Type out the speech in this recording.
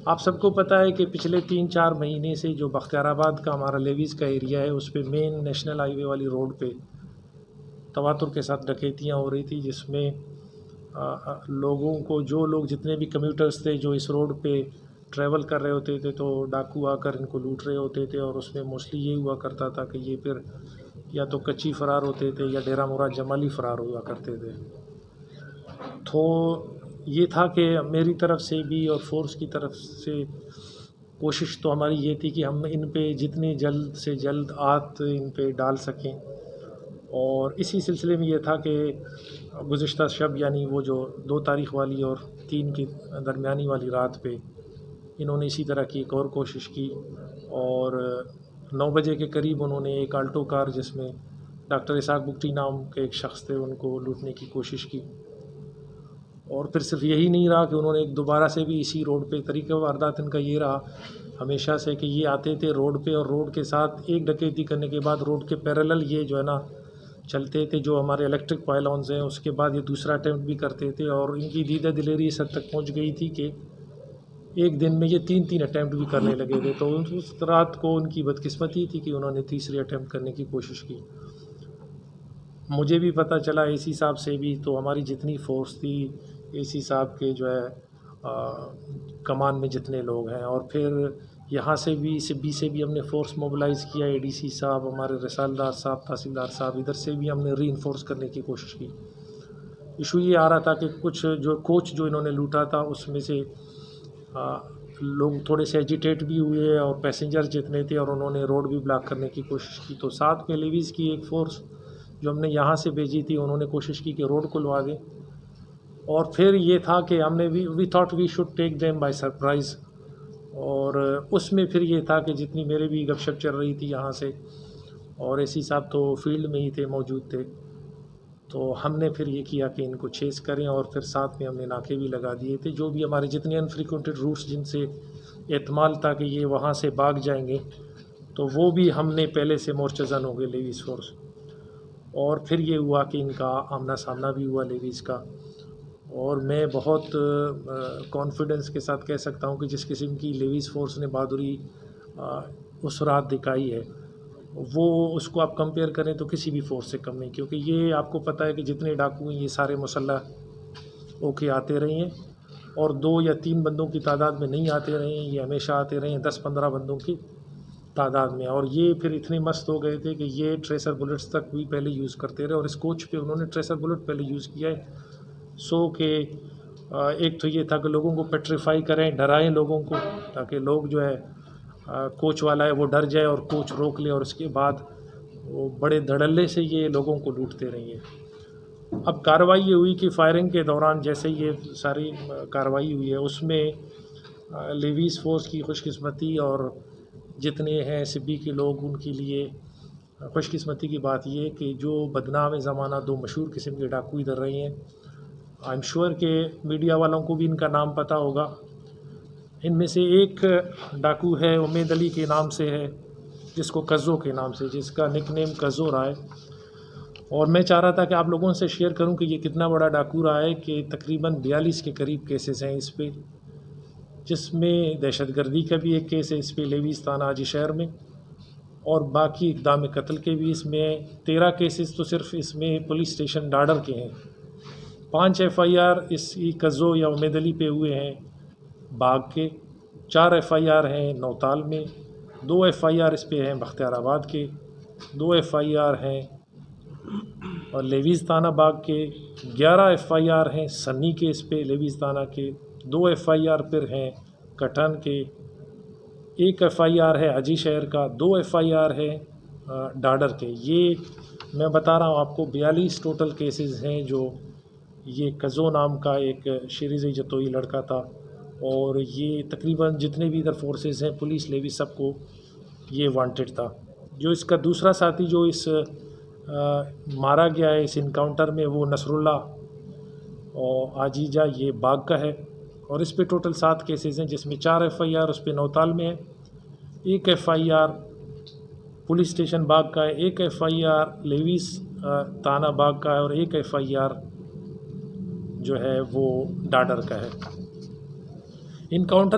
आप सबको पता है कि पिछले 3-4 महीने से जो बख्तियाराबाद का हमारा लेवीज़ का एरिया है, उस पे मेन नेशनल हाईवे वाली रोड पे तवातुर के साथ डकैतियाँ हो रही थी, जिसमें लोगों को, जो लोग जितने भी कम्यूटर्स थे जो इस रोड पे ट्रैवल कर रहे होते थे, तो डाकू आकर इनको लूट रहे होते थे। और उसमें मोस्टली ये हुआ करता था कि ये फिर या तो कच्ची फ़रार होते थे या डेरा मुराद जमाली फ़रार हुआ करते थे। तो ये था कि मेरी तरफ से भी और फोर्स की तरफ से कोशिश तो हमारी ये थी कि हम इन पे जितनी जल्द से जल्द आत इन पे डाल सकें। और इसी सिलसिले में ये था कि गुज़िश्ता शब, यानी वो जो 2 तारीख़ वाली और 3 की दरमियानी वाली रात पे इन्होंने इसी तरह की एक और कोशिश की। और 9 बजे के करीब उन्होंने एक आल्टो कार, जिसमें डॉक्टर इसाक बुगटी नाम के एक शख्स थे, उनको लूटने की कोशिश की। और फिर सिर्फ यही नहीं रहा कि उन्होंने एक दोबारा से भी इसी रोड पे, तरीक़ा वारदात इनका ये रहा हमेशा से कि ये आते थे रोड पे और रोड के साथ एक डकैती करने के बाद रोड के पैरेलल ये जो है ना चलते थे, जो हमारे इलेक्ट्रिक पाइलॉन्स हैं, उसके बाद ये दूसरा अटैम्प्ट भी करते थे। और इनकी दीदा दिलेरी इस हद तक पहुँच गई थी कि एक दिन में ये 3-3 अटैम्प्ट भी करने लगे थे। तो उस रात को उनकी बदकिस्मती थी कि उन्होंने तीसरी अटैम्प्ट करने की कोशिश की। मुझे भी पता चला एसी साहब से भी, तो हमारी जितनी फ़ोर्स थी, एसी साहब के जो है कमान में जितने लोग हैं, और फिर यहाँ से भी सिब्बी से भी हमने फ़ोर्स मोबिलाइज़ किया। एडीसी साहब, हमारे रिसालदार साहब, तहसीलदार साहब, इधर से भी हमने रीइंफोर्स करने की कोशिश की। इशू ये आ रहा था कि कुछ जो कोच जो इन्होंने लूटा था, उसमें से लोग थोड़े से एजिटेट भी हुए और पैसेंजर जितने थे, और उन्होंने रोड भी ब्लॉक करने की कोशिश की। तो साथ में लेवीज़ की एक फ़ोर्स जो हमने यहाँ से भेजी थी, उन्होंने कोशिश की कि रोड को लुआ दें। और फिर ये था कि हमने we thought we should take them by surprise. और उसमें फिर ये था कि जितनी मेरे भी गपशप चल रही थी यहाँ से, और एसी साहब तो फील्ड में ही थे, मौजूद थे, तो हमने फिर ये किया कि इनको चेज़ करें। और फिर साथ में हमने नाके भी लगा दिए थे, जो भी हमारे जितने अनफ्रीक्वेंटेड रूट्स जिनसे एहतमाल था कि ये वहाँ से भाग जाएंगे, तो वो भी हमने पहले से मोर्चज़न हो गए लेवीज़ फ़ोर्स। और फिर ये हुआ कि इनका आमना सामना भी हुआ लेवीज़ का। और मैं बहुत कॉन्फिडेंस के साथ कह सकता हूँ कि जिस किस्म की लेवीज़ फ़ोर्स ने बहादुरी उस रात दिखाई है, वो उसको आप कंपेयर करें तो किसी भी फ़ोर्स से कम नहीं। क्योंकि ये आपको पता है कि जितने डाकू हैं, ये सारे मुसल्लह होके आते रहे हैं, और 2 या 3 बंदों की तादाद में नहीं आते रहे हैं, ये हमेशा आते रहे हैं 10-15 बंदों की तादाद में। और ये फिर इतने मस्त हो गए थे कि ये ट्रेसर बुलेट्स तक भी पहले यूज़ करते रहे, और इस कोच पे उन्होंने ट्रेसर बुलेट पहले यूज़ किया है। सो के एक तो ये था कि लोगों को पेट्रीफाई करें, डराएं लोगों को, ताकि लोग जो है कोच वाला है वो डर जाए और कोच रोक ले, और उसके बाद वो बड़े धड़ल्ले से ये लोगों को लूटते रहेंगे। अब कार्रवाई ये हुई कि फायरिंग के दौरान जैसे ये सारी कार्रवाई हुई है, उसमें लेवीज़ फ़ोर्स की खुशकिस्मती और जितने हैं सिब्बी के लोग, उनके लिए खुशकिस्मती की बात ये है कि जो बदनाम ज़माना 2 मशहूर किस्म के डाकू इधर रहे हैं, आई एम श्योर कि मीडिया वालों को भी इनका नाम पता होगा। इनमें से एक डाकू है, उम्मेद अली के नाम से है, जिसको कज़ो के नाम से, जिसका निकनेम कज़ो रहा है। और मैं चाह रहा था कि आप लोगों से शेयर करूं कि ये कितना बड़ा डाकू रहा है कि तकरीबन 42 के करीब केसेस हैं इस पे, जिसमें दहशतगर्दी का भी एक केस है इस पे लेवीज़ थाना हाजी शहर में, और बाकी इक़दाम कत्ल के भी इसमें 13 केसेस तो सिर्फ इसमें पुलिस स्टेशन डाडर के हैं। 5 FIR इस कज़ो या उम्मेद अली पे हुए हैं बाग के, 4 FIR हैं नौताल में, 2 FIR इस पे हैं बख्तियाराबाद के, 2 FIR हैं और लेवीज़ थाना बाग के, 11 FIR हैं सन्नी के इस पे लेवीज़ थाना के, 2 FIR फिर हैं कटन के, 1 FIR है हाजी शहर का, 2 FIR है डाडर के। ये मैं बता रहा हूँ आपको 42 टोटल केसेस हैं जो ये कज़ो नाम का एक शरीज़ जतोई लड़का था। और ये तकरीबन जितने भी इधर फोर्सेस हैं, पुलिस लेवी, सबको ये वांटेड था। जो इसका दूसरा साथी जो इस मारा गया है इस इनकाउंटर में, वो नसरुल्ला और आजीजा, ये बाग का है। और इस पे टोटल 7 केसेस हैं, जिसमें 4 FIR उस पे नौताल में है, 1 FIR पुलिस स्टेशन बाग का है, 1 FIR लेवीज़ थाना बाग का है, और 1 FIR जो है वो डाडर का है। इनकाउंटर